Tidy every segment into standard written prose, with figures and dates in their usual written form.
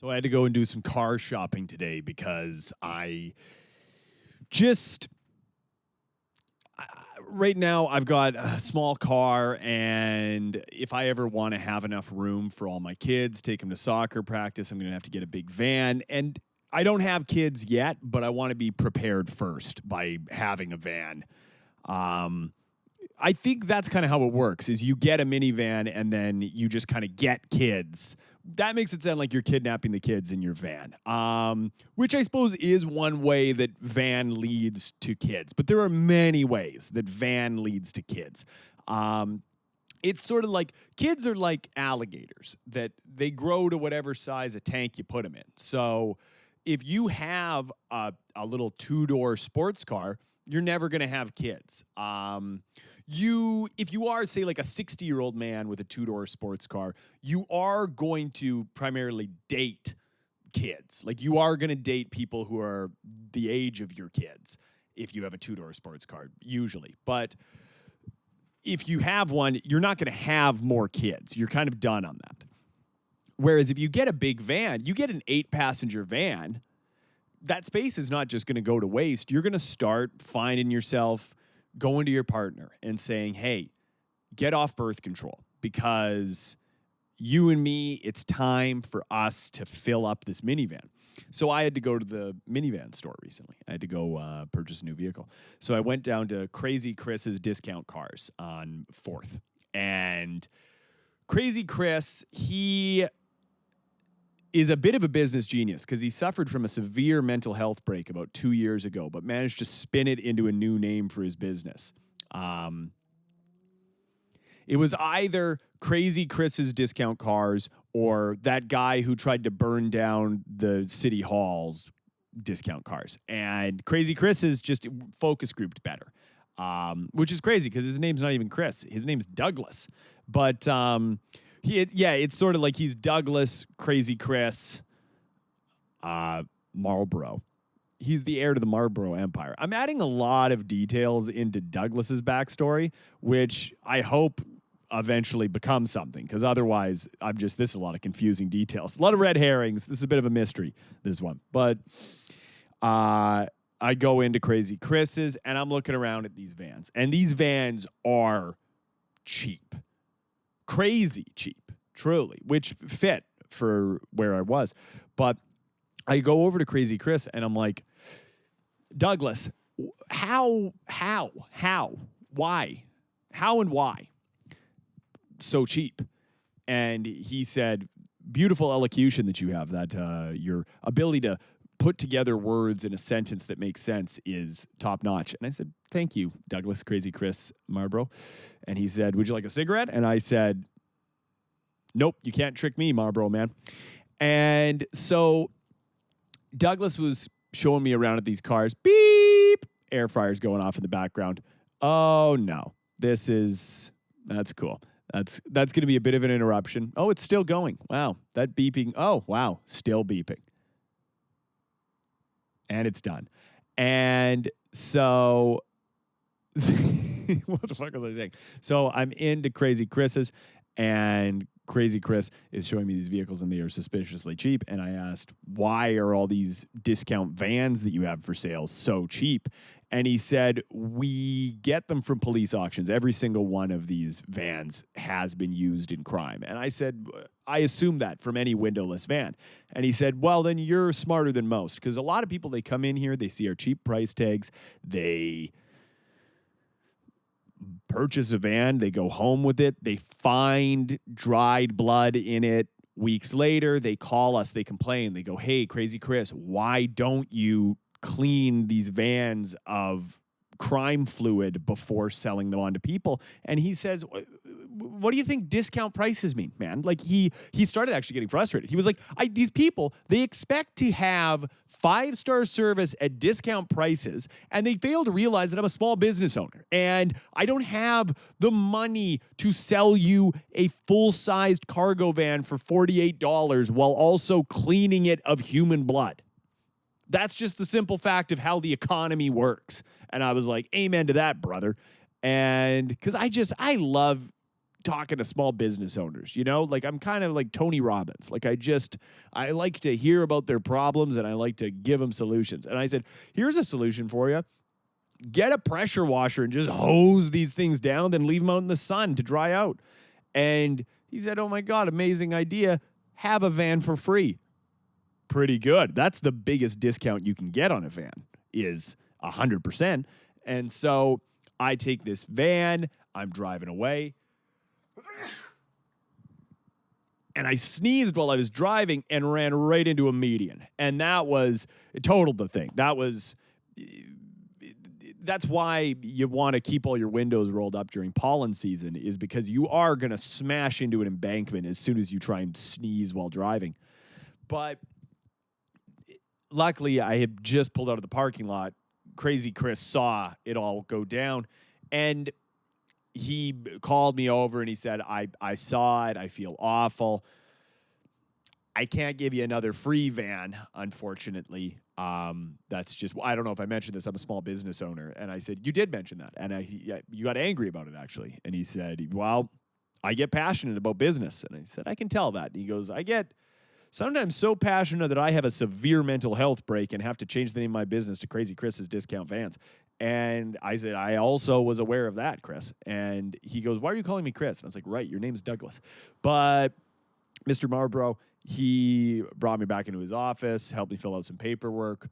So I had to go and do some car shopping today because just right now I've got a small car, and if I ever want to have enough room for all my kids, take them to soccer practice, I'm going to have to get a big van. And I don't have kids yet, but I want to be prepared first by having a van. Um, I think that's kind of how it works is you get a minivan and then you just kind of get kids. That makes it sound like you're kidnapping the kids in your van, which I suppose is one way that van leads to kids. But there are many ways that van leads to kids. It's sort of like kids are like alligators that they grow to whatever size a tank you put them in. So if you have a little two-door sports car, you're never going to have kids. If you are, say, like a 60-year-old man with a two-door sports car, you are going to primarily date kids. Like you are going to date people who are the age of your kids if you have a two-door sports car, usually. But if you have one, you're not going to have more kids. You're kind of done on that. Whereas if you get a big van, you get an 8-passenger van, that space is not just going to go to waste. You're going to start finding yourself going to your partner and saying, hey, get off birth control because you and me, it's time for us to fill up this minivan. So I had to go to the minivan store recently. I had to go purchase a new vehicle. So I went down to Crazy Chris's Discount Cars on 4th. And Crazy Chris, he is a bit of a business genius because he suffered from a severe mental health break about 2 years ago, but managed to spin it into a new name for his business. It was either Crazy Chris's Discount Cars or that guy who tried to burn down the city hall's discount cars. And Crazy Chris is just focus grouped better, which is crazy because his name's not even Chris. His name's Douglas. But it's sort of like he's Douglas, Crazy Chris, Marlboro. He's the heir to the Marlboro Empire. I'm adding a lot of details into Douglas's backstory, which I hope eventually becomes something, because otherwise this is a lot of confusing details. A lot of red herrings. This is a bit of a mystery, this one. But I go into Crazy Chris's, and I'm looking around at these vans. And these vans are cheap. Crazy cheap, truly, which fit for where I was. But I go over to Crazy Chris and I'm like, Douglas, how, why, how and why so cheap? And he said, beautiful elocution that you have, that your ability to put together words in a sentence that makes sense is top notch. And I said, thank you, Douglas, Crazy Chris Marlboro. And he said, would you like a cigarette? And I said, nope, you can't trick me, Marlboro, man. And so Douglas was showing me around at these cars. Beep! Air fryer's going off in the background. Oh, no. That's cool. That's going to be a bit of an interruption. Oh, it's still going. Wow. That beeping. Oh, wow. Still beeping. And it's done. And so what the fuck was I saying? So I'm into Crazy Chris's, and Crazy Chris is showing me these vehicles, and they are suspiciously cheap. And I asked, why are all these discount vans that you have for sale so cheap? And he said, we get them from police auctions. Every single one of these vans has been used in crime. And I said, I assume that from any windowless van. And he said, well, then you're smarter than most. Because a lot of people, they come in here, they see our cheap price tags, they purchase a van, they go home with it, they find dried blood in it. Weeks later, they call us, they complain, they go, hey, Crazy Chris, why don't you clean these vans of crime fluid before selling them on to people? And he says, what do you think discount prices mean, man? Like he started actually getting frustrated. He was like, these people, they expect to have 5-star service at discount prices, and they fail to realize that I'm a small business owner and I don't have the money to sell you a full-sized cargo van for $48 while also cleaning it of human blood. That's just the simple fact of how the economy works. And I was like, amen to that, brother. And because I love talking to small business owners, like I'm kind of like Tony Robbins. Like I like to hear about their problems and I like to give them solutions. And I said, here's a solution for you. Get a pressure washer and just hose these things down, then leave them out in the sun to dry out. And he said, oh my God, amazing idea. Have a van for free. Pretty good. That's the biggest discount you can get on a van is 100%. And so I take this van, I'm driving away, and I sneezed while I was driving and ran right into a median. And it totaled the thing. That's why you want to keep all your windows rolled up during pollen season, is because you are going to smash into an embankment as soon as you try and sneeze while driving. But luckily, I had just pulled out of the parking lot. Crazy Chris saw it all go down, and he called me over and he said, I saw it. I feel awful. I can't give you another free van, unfortunately. That's just, I don't know if I mentioned this. I'm a small business owner. And I said, you did mention that. And you got angry about it, actually. And he said, well, I get passionate about business. And I said, I can tell that. And he goes, I get sometimes so passionate that I have a severe mental health break and have to change the name of my business to Crazy Chris's Discount Vans. And I said, I also was aware of that, Chris. And he goes, why are you calling me Chris? And I was like, right, your name's Douglas. But Mr. Marlborough, he brought me back into his office, helped me fill out some paperwork,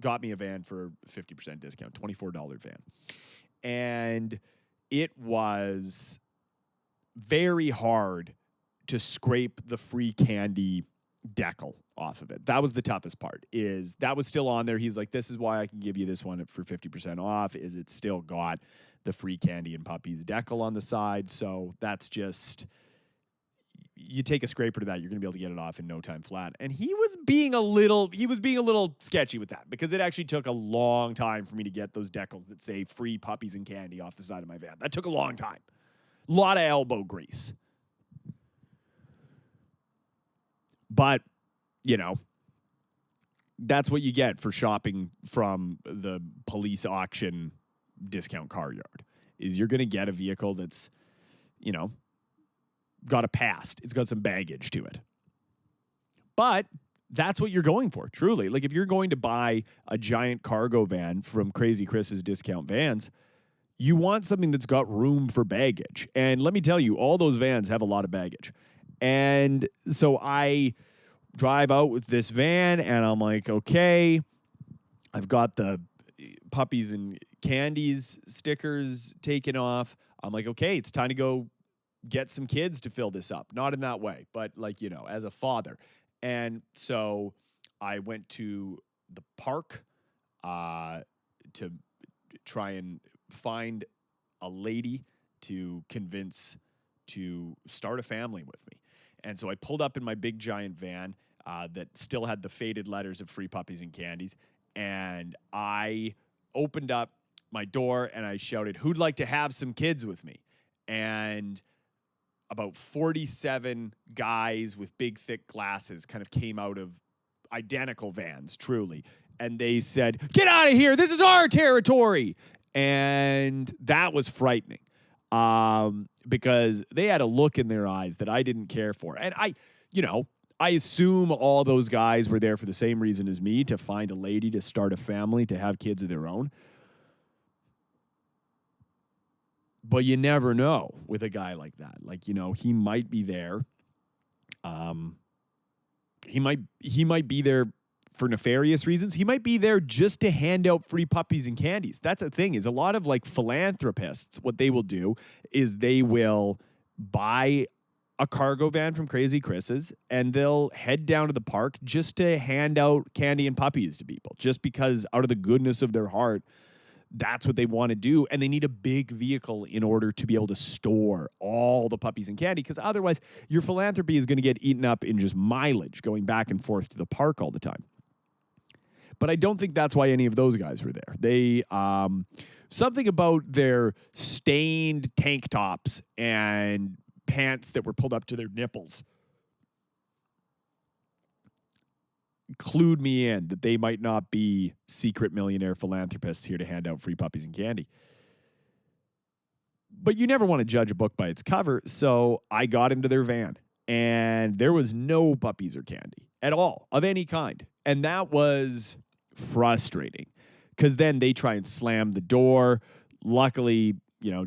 got me a van for 50% discount, $24 van. And it was very hard to scrape the free candy decal off of it. That was the toughest part, is that was still on there. He's like, this is why I can give you this one for 50% off, is it still got the free candy and puppies decal on the side. So that's just, you take a scraper to that, you're going to be able to get it off in no time flat. And he was being a little sketchy with that, because it actually took a long time for me to get those decals that say free puppies and candy off the side of my van. That took a long time. A lot of elbow grease. But, that's what you get for shopping from the police auction discount car yard, is you're going to get a vehicle that's, got a past. It's got some baggage to it. But that's what you're going for, truly. Like, if you're going to buy a giant cargo van from Crazy Chris's Discount Vans, you want something that's got room for baggage. And let me tell you, all those vans have a lot of baggage. And so I drive out with this van, and I'm like, okay, I've got the puppies and candies stickers taken off. I'm like, okay, it's time to go get some kids to fill this up. Not in that way, but as a father. And so I went to the park to try and find a lady to convince to start a family with me. And so I pulled up in my big giant van that still had the faded letters of free puppies and candies. And I opened up my door and I shouted, who'd like to have some kids with me? And about 47 guys with big, thick glasses kind of came out of identical vans, truly. And they said, get out of here. This is our territory. And that was frightening. Because they had a look in their eyes that I didn't care for. And I assume all those guys were there for the same reason as me, to find a lady, to start a family, to have kids of their own. But you never know with a guy like that. Like, he might be there. He might be there for nefarious reasons. He might be there just to hand out free puppies and candies. That's the thing, is a lot of philanthropists, what they will do is they will buy a cargo van from Crazy Chris's and they'll head down to the park just to hand out candy and puppies to people, just because out of the goodness of their heart, that's what they want to do. And they need a big vehicle in order to be able to store all the puppies and candy, because otherwise your philanthropy is going to get eaten up in just mileage going back and forth to the park all the time. But I don't think that's why any of those guys were there. They, something about their stained tank tops and pants that were pulled up to their nipples clued me in that they might not be secret millionaire philanthropists here to hand out free puppies and candy. But you never want to judge a book by its cover. So I got into their van and there was no puppies or candy at all of any kind. And that was frustrating because then they try and slam the door. Luckily,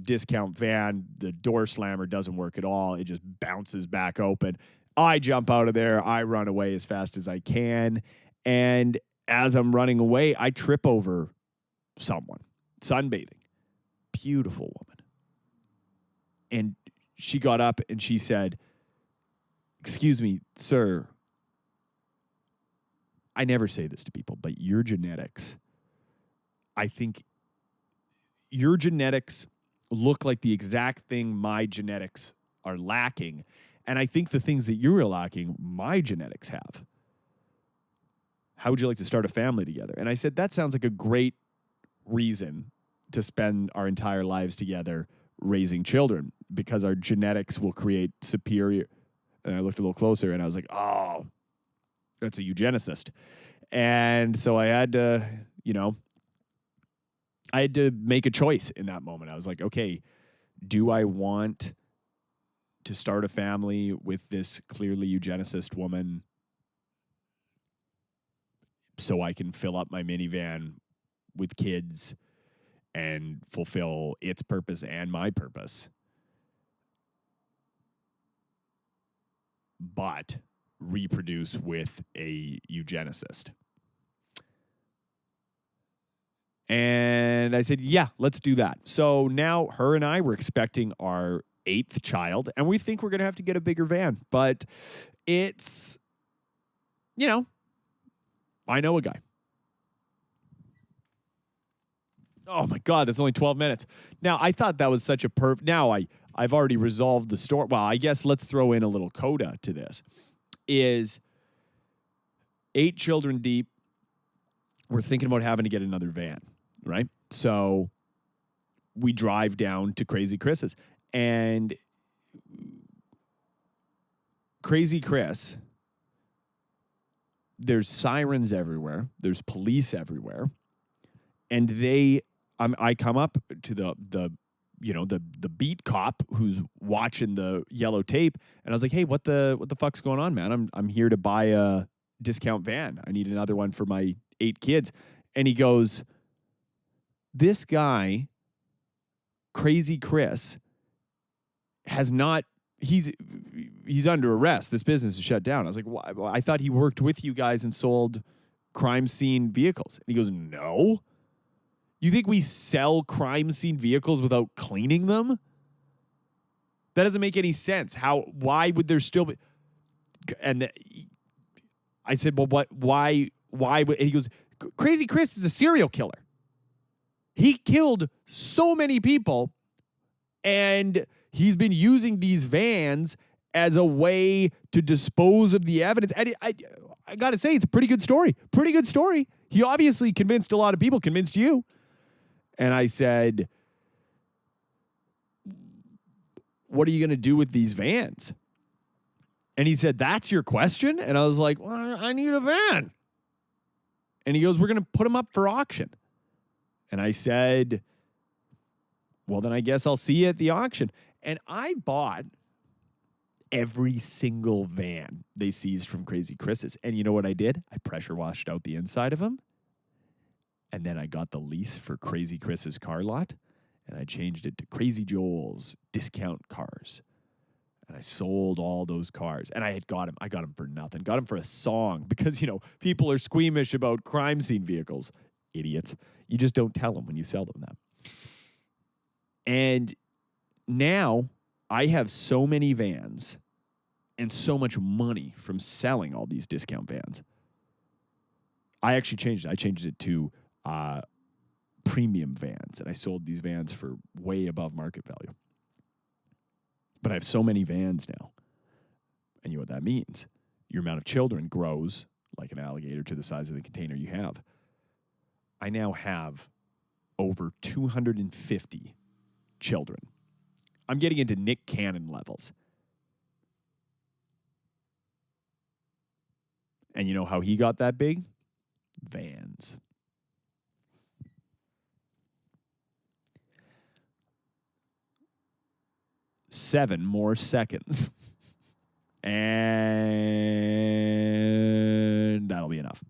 discount van, the door slammer doesn't work at all. It just bounces back open. I jump out of there. I run away as fast as I can. And as I'm running away, I trip over someone sunbathing. Beautiful woman. And she got up and she said, "Excuse me, sir. I never say this to people, but your genetics, I think your genetics look like the exact thing my genetics are lacking. And I think the things that you're lacking, my genetics have. How would you like to start a family together?" And I said, that sounds like a great reason to spend our entire lives together raising children because our genetics will create superior. And I looked a little closer and I was like, oh, that's a eugenicist. And so I had to, make a choice in that moment. I was like, okay, do I want to start a family with this clearly eugenicist woman so I can fill up my minivan with kids and fulfill its purpose and my purpose, but reproduce with a eugenicist? And I said, yeah, let's do that. So now her and I were expecting our 8th child, and we think we're going to have to get a bigger van. But it's, I know a guy. Oh, my God, that's only 12 minutes. Now, I thought that was such a now I've already resolved the story. Well, I guess let's throw in a little coda to this. Is 8 children deep. We're thinking about having to get another van, right? So we drive down to Crazy Chris's. And Crazy Chris, there's sirens everywhere. There's police everywhere. And I come up to the beat cop who's watching the yellow tape, and I was like, "Hey, what the fuck's going on, man? I'm here to buy a discount van. I need another one for my 8 kids." And he goes, "This guy, Crazy Chris, he's under arrest. This business is shut down." I was like, "Why? I thought he worked with you guys and sold crime scene vehicles." And he goes, "No. You think we sell crime scene vehicles without cleaning them? That doesn't make any sense. Why would there still be?" And I said, "Well, what? Why would?" And he goes, "Crazy Chris is a serial killer. He killed so many people, and he's been using these vans as a way to dispose of the evidence." And I got to say, it's a pretty good story. Pretty good story. He obviously convinced a lot of people, convinced you. And I said, "What are you going to do with these vans?" And he said, "That's your question?" And I was like, "Well, I need a van." And he goes, "We're going to put them up for auction." And I said, "Well, then I guess I'll see you at the auction." And I bought every single van they seized from Crazy Chris's. And you know what I did? I pressure washed out the inside of them. And then I got the lease for Crazy Chris's car lot, and I changed it to Crazy Joel's Discount Cars. And I sold all those cars. And I got them for nothing. Got them for a song because, people are squeamish about crime scene vehicles. Idiots. You just don't tell them when you sell them that. And now I have so many vans and so much money from selling all these discount vans. I actually changed it. I changed it to premium vans, and I sold these vans for way above market value. But I have so many vans now. And you know what that means? Your amount of children grows like an alligator to the size of the container you have. I now have over 250 children. I'm getting into Nick Cannon levels. And you know how he got that big? Vans. 7 more seconds. And that'll be enough.